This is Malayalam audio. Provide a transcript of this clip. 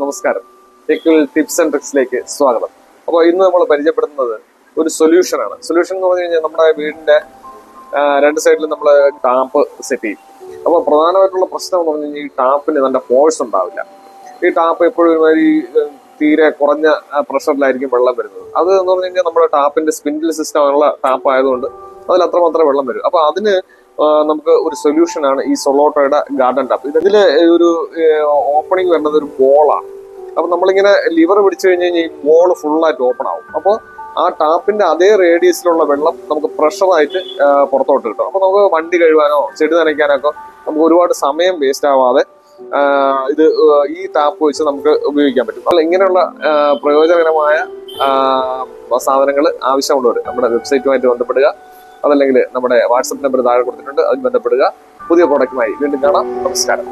നമസ്കാരം. ടെക്നിക്കൽ ടിപ്സ് ആൻഡ് ട്രിക്സിലേക്ക് സ്വാഗതം. അപ്പോൾ ഇന്ന് നമ്മൾ പരിചയപ്പെടുത്തുന്നത് ഒരു സൊല്യൂഷനാണ്. സൊല്യൂഷൻ എന്ന് പറഞ്ഞു കഴിഞ്ഞാൽ നമ്മുടെ വീടിന്റെ രണ്ട് സൈഡിലും നമ്മൾ ടാപ്പ് സെറ്റ് ചെയ്യും. അപ്പോൾ പ്രധാനമായിട്ടുള്ള പ്രശ്നം എന്ന് പറഞ്ഞു കഴിഞ്ഞാൽ ഈ ടാപ്പിന് നല്ല ഫോഴ്സ് ഉണ്ടാവില്ല. ഈ ടാപ്പ് എപ്പോഴും ഒരുമാതിരി തീരെ കുറഞ്ഞ പ്രഷറിലായിരിക്കും വെള്ളം വരുന്നത്. അത് എന്ന് പറഞ്ഞു കഴിഞ്ഞാൽ നമ്മുടെ ടാപ്പിന്റെ സ്പിൻഡിൽ സിസ്റ്റം ഉള്ള ടാപ്പ് ആയതുകൊണ്ട് അതിൽ അത്രമാത്രം വെള്ളം വരും. അപ്പൊ അതിന് നമുക്ക് ഒരു സൊല്യൂഷൻ ആണ് ഈ സൊളോട്ടോയുടെ ഗാർഡൻ ടാപ്പ്. ഇതില് ഒരു ഓപ്പണിംഗ് വരുന്നത് ഒരു ബോളാണ്. അപ്പൊ നമ്മളിങ്ങനെ ലിവർ പിടിച്ചു കഴിഞ്ഞ് കഴിഞ്ഞാൽ ഈ ബോൾ ഫുള്ളായിട്ട് ഓപ്പൺ ആവും. അപ്പോൾ ആ ടാപ്പിന്റെ അതേ റേഡിയസിലുള്ള വെള്ളം നമുക്ക് പ്രഷറായിട്ട് പുറത്തോട്ട് കിട്ടും. അപ്പൊ നമുക്ക് വണ്ടി കഴുകാനോ ചെടി നനയ്ക്കാനോ ഒക്കെ നമുക്ക് ഒരുപാട് സമയം വേസ്റ്റ് ആവാതെ ഇത് ഈ ടാപ്പ് വെച്ച് നമുക്ക് ഉപയോഗിക്കാൻ പറ്റും. അല്ല, ഇങ്ങനെയുള്ള പ്രയോജനകരമായ സാധനങ്ങൾ ആവശ്യമുള്ളവർ നമ്മുടെ വെബ്സൈറ്റുമായിട്ട് ബന്ധപ്പെടുക. അതല്ലെങ്കിൽ നമ്മുടെ വാട്സപ്പ് നമ്പർ താഴെ കൊടുത്തിട്ടുണ്ട്, അതിൽ ബന്ധപ്പെടുക. പുതിയ പ്രോഡക്റ്റുമായി വീണ്ടും കാണാം. നമസ്കാരം.